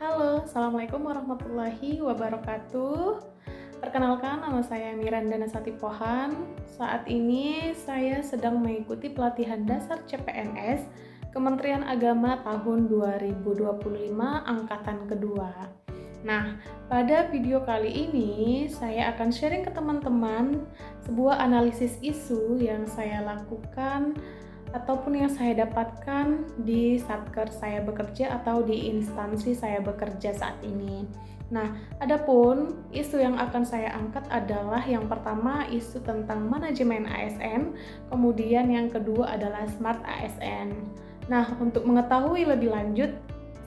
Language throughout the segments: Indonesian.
Halo, Assalamualaikum warahmatullahi wabarakatuh. Perkenalkan, nama saya Miranda Nasati Pohan. Saat ini saya sedang mengikuti pelatihan dasar CPNS Kementerian Agama tahun 2025 angkatan kedua. Nah, pada video kali ini saya akan sharing ke teman-teman sebuah analisis isu yang saya lakukan ataupun yang saya dapatkan di satker saya bekerja atau di instansi saya bekerja saat ini. Nah, adapun isu yang akan saya angkat adalah yang pertama isu tentang manajemen ASN, kemudian yang kedua adalah smart ASN. Nah, untuk mengetahui lebih lanjut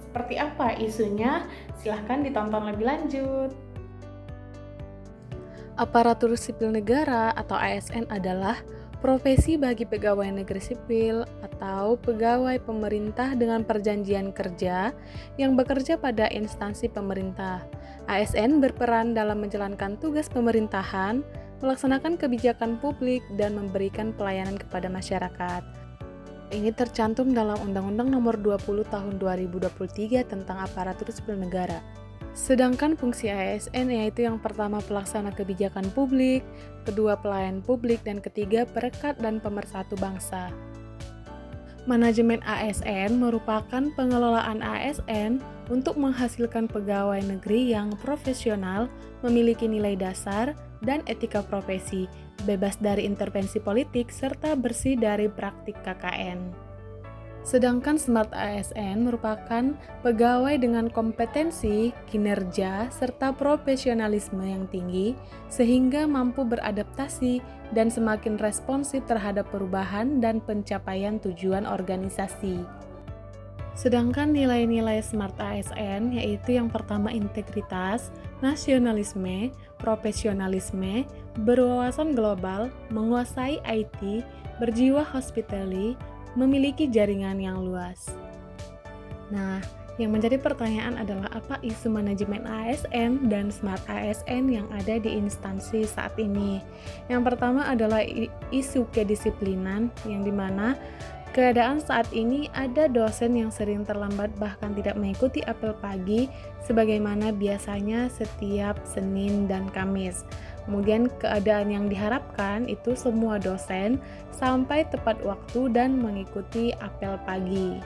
seperti apa isunya, silahkan ditonton lebih lanjut. Aparatur sipil negara atau ASN adalah profesi bagi pegawai negeri sipil atau pegawai pemerintah dengan perjanjian kerja yang bekerja pada instansi pemerintah. ASN berperan dalam menjalankan tugas pemerintahan, melaksanakan kebijakan publik, dan memberikan pelayanan kepada masyarakat. Ini tercantum dalam Undang-Undang Nomor 20 Tahun 2023 tentang Aparatur Sipil Negara. Sedangkan fungsi ASN yaitu yang pertama pelaksana kebijakan publik, kedua pelayan publik, dan ketiga perekat dan pemersatu bangsa. Manajemen ASN merupakan pengelolaan ASN untuk menghasilkan pegawai negeri yang profesional, memiliki nilai dasar, dan etika profesi, bebas dari intervensi politik, serta bersih dari praktik KKN. Sedangkan Smart ASN merupakan pegawai dengan kompetensi, kinerja, serta profesionalisme yang tinggi sehingga mampu beradaptasi dan semakin responsif terhadap perubahan dan pencapaian tujuan organisasi. Sedangkan nilai-nilai Smart ASN yaitu yang pertama integritas, nasionalisme, profesionalisme, berwawasan global, menguasai IT, berjiwa hospitality, memiliki jaringan yang luas. Nah, yang menjadi pertanyaan adalah apa isu manajemen ASN dan Smart ASN yang ada di instansi saat ini. Yang pertama adalah isu kedisiplinan, yang dimana keadaan saat ini ada dosen yang sering terlambat bahkan tidak mengikuti apel pagi sebagaimana biasanya setiap Senin dan Kamis. Kemudian keadaan yang diharapkan itu semua dosen sampai tepat waktu dan mengikuti apel pagi.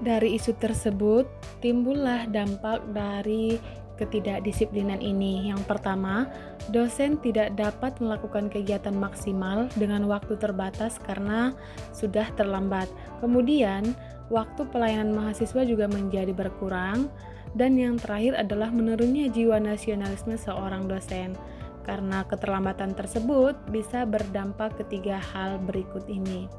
Dari isu tersebut, timbullah dampak dari ketidakdisiplinan ini. Yang pertama, dosen tidak dapat melakukan kegiatan maksimal dengan waktu terbatas karena sudah terlambat. Kemudian, waktu pelayanan mahasiswa juga menjadi berkurang. Dan yang terakhir adalah menurunnya jiwa nasionalisme seorang dosen. Karena keterlambatan tersebut bisa berdampak ketiga hal berikut ini.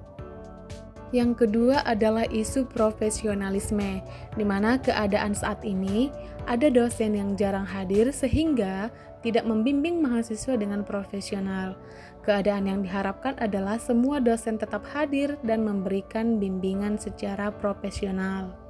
Yang kedua adalah isu profesionalisme, di mana keadaan saat ini ada dosen yang jarang hadir sehingga tidak membimbing mahasiswa dengan profesional. Keadaan yang diharapkan adalah semua dosen tetap hadir dan memberikan bimbingan secara profesional.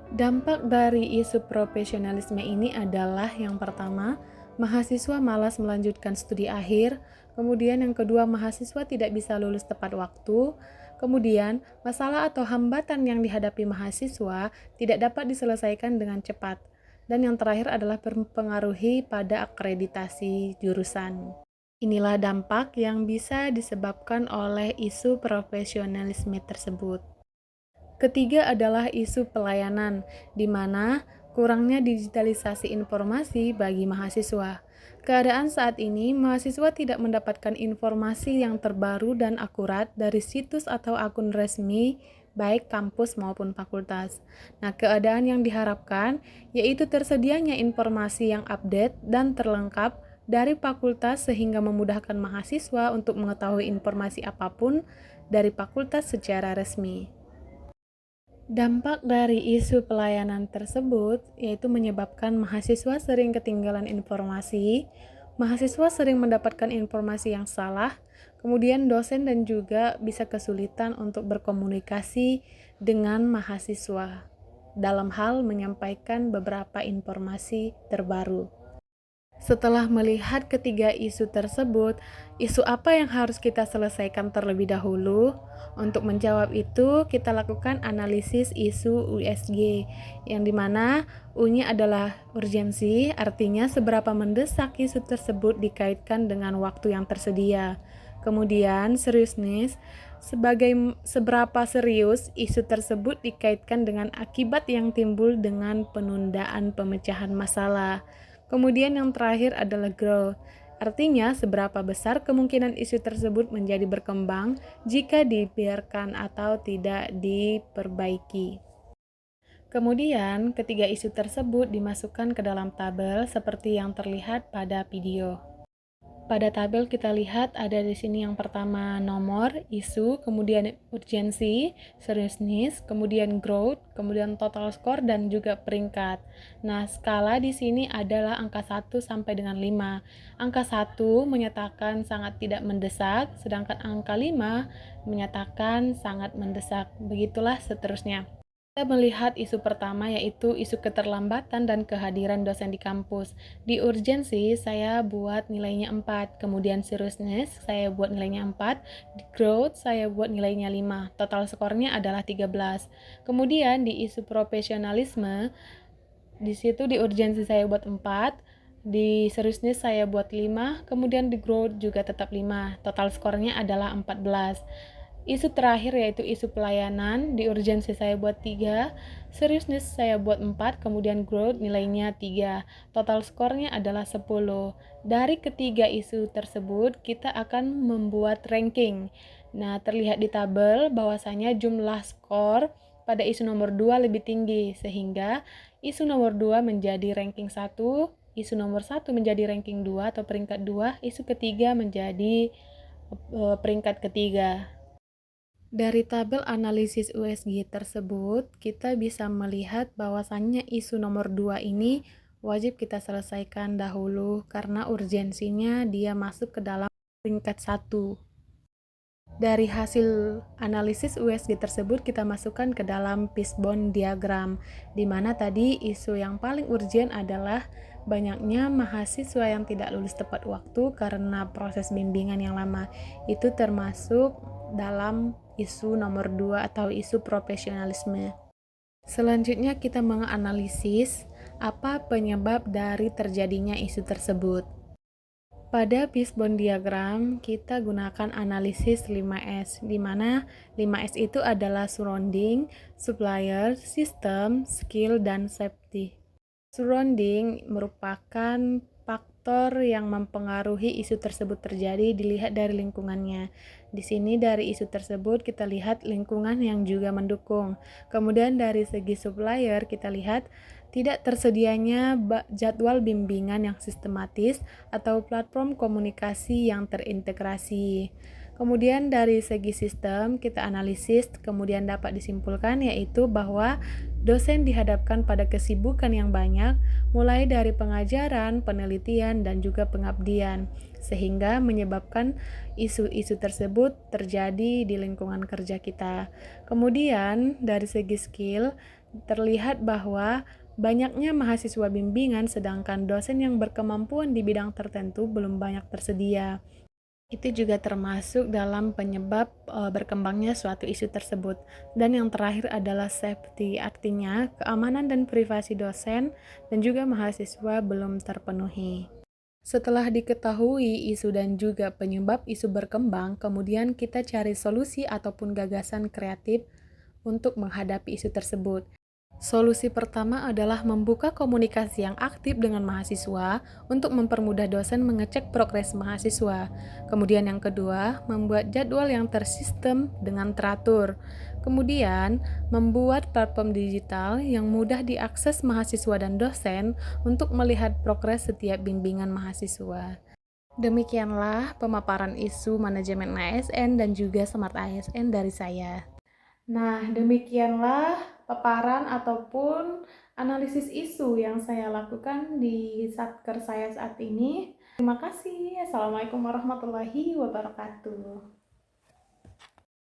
Dampak dari isu profesionalisme ini adalah yang pertama, mahasiswa malas melanjutkan studi akhir, kemudian yang kedua mahasiswa tidak bisa lulus tepat waktu, kemudian masalah atau hambatan yang dihadapi mahasiswa tidak dapat diselesaikan dengan cepat, dan yang terakhir adalah mempengaruhi pada akreditasi jurusan. Inilah dampak yang bisa disebabkan oleh isu profesionalisme tersebut. Ketiga adalah isu pelayanan, di mana kurangnya digitalisasi informasi bagi mahasiswa. Keadaan saat ini, mahasiswa tidak mendapatkan informasi yang terbaru dan akurat dari situs atau akun resmi, baik kampus maupun fakultas. Nah, keadaan yang diharapkan yaitu tersedianya informasi yang update dan terlengkap dari fakultas sehingga memudahkan mahasiswa untuk mengetahui informasi apapun dari fakultas secara resmi. Dampak dari isu pelayanan tersebut yaitu menyebabkan mahasiswa sering ketinggalan informasi, mahasiswa sering mendapatkan informasi yang salah, kemudian dosen dan juga bisa kesulitan untuk berkomunikasi dengan mahasiswa dalam hal menyampaikan beberapa informasi terbaru. Setelah melihat ketiga isu tersebut, isu apa yang harus kita selesaikan terlebih dahulu? Untuk menjawab itu, kita lakukan analisis isu USG, yang dimana U-nya adalah urgensi, artinya seberapa mendesak isu tersebut dikaitkan dengan waktu yang tersedia. Kemudian, seriousness, seberapa serius isu tersebut dikaitkan dengan akibat yang timbul dengan penundaan pemecahan masalah. Kemudian yang terakhir adalah growth, artinya seberapa besar kemungkinan isu tersebut menjadi berkembang jika dibiarkan atau tidak diperbaiki. Kemudian, ketiga isu tersebut dimasukkan ke dalam tabel seperti yang terlihat pada video. Pada tabel kita lihat ada di sini yang pertama nomor, isu, kemudian urgensi, seriousness, kemudian growth, kemudian total score dan juga peringkat. Nah, skala di sini adalah angka 1 sampai dengan 5. Angka 1 menyatakan sangat tidak mendesak, sedangkan angka 5 menyatakan sangat mendesak. Begitulah seterusnya. Kita melihat isu pertama yaitu isu keterlambatan dan kehadiran dosen di kampus. Di urgensi saya buat nilainya 4, kemudian seriousness saya buat nilainya 4, di growth saya buat nilainya 5. Total skornya adalah 13. Kemudian di isu profesionalisme, di situ di urgensi saya buat 4, di seriousness saya buat 5, kemudian di growth juga tetap 5. Total skornya adalah 14. Isu terakhir yaitu isu pelayanan, di urgensi saya buat 3, seriousness saya buat 4, kemudian growth nilainya 3. Total skornya adalah 10. Dari ketiga isu tersebut, kita akan membuat ranking. Nah, terlihat di tabel bahwasanya jumlah skor pada isu nomor 2 lebih tinggi, sehingga isu nomor 2 menjadi ranking 1, isu nomor 1 menjadi ranking 2 atau peringkat 2, isu ketiga menjadi peringkat ketiga. Dari tabel analisis USG tersebut, kita bisa melihat bahwasannya isu nomor 2 ini wajib kita selesaikan dahulu karena urgensinya dia masuk ke dalam peringkat 1. Dari hasil analisis USG tersebut kita masukkan ke dalam fishbone diagram, di mana tadi isu yang paling urgent adalah banyaknya mahasiswa yang tidak lulus tepat waktu karena proses bimbingan yang lama. Itu termasuk dalam isu nomor 2 atau isu profesionalisme. Selanjutnya kita menganalisis apa penyebab dari terjadinya isu tersebut. Pada fishbone diagram, kita gunakan analisis 5S, di mana 5S itu adalah surrounding, supplier, system, skill, dan safety. Surrounding merupakan faktor yang mempengaruhi isu tersebut terjadi dilihat dari lingkungannya. Di sini dari isu tersebut kita lihat lingkungan yang juga mendukung. Kemudian dari segi supplier kita lihat tidak tersedianya jadwal bimbingan yang sistematis atau platform komunikasi yang terintegrasi. Kemudian dari segi sistem kita analisis, kemudian dapat disimpulkan yaitu bahwa dosen dihadapkan pada kesibukan yang banyak, mulai dari pengajaran, penelitian, dan juga pengabdian, sehingga menyebabkan isu-isu tersebut terjadi di lingkungan kerja kita. Kemudian dari segi skill, terlihat bahwa banyaknya mahasiswa bimbingan sedangkan dosen yang berkemampuan di bidang tertentu belum banyak tersedia. Itu juga termasuk dalam penyebab berkembangnya suatu isu tersebut. Dan yang terakhir adalah safety, artinya keamanan dan privasi dosen dan juga mahasiswa belum terpenuhi. Setelah diketahui isu dan juga penyebab isu berkembang, kemudian kita cari solusi ataupun gagasan kreatif untuk menghadapi isu tersebut. Solusi pertama adalah membuka komunikasi yang aktif dengan mahasiswa untuk mempermudah dosen mengecek progres mahasiswa. Kemudian yang kedua, membuat jadwal yang tersistem dengan teratur. Kemudian, membuat platform digital yang mudah diakses mahasiswa dan dosen untuk melihat progres setiap bimbingan mahasiswa. Demikianlah pemaparan isu manajemen ASN dan juga Smart ASN dari saya. Nah, demikianlah paparan ataupun analisis isu yang saya lakukan di Satker saya saat ini. Terima kasih. Assalamualaikum warahmatullahi wabarakatuh.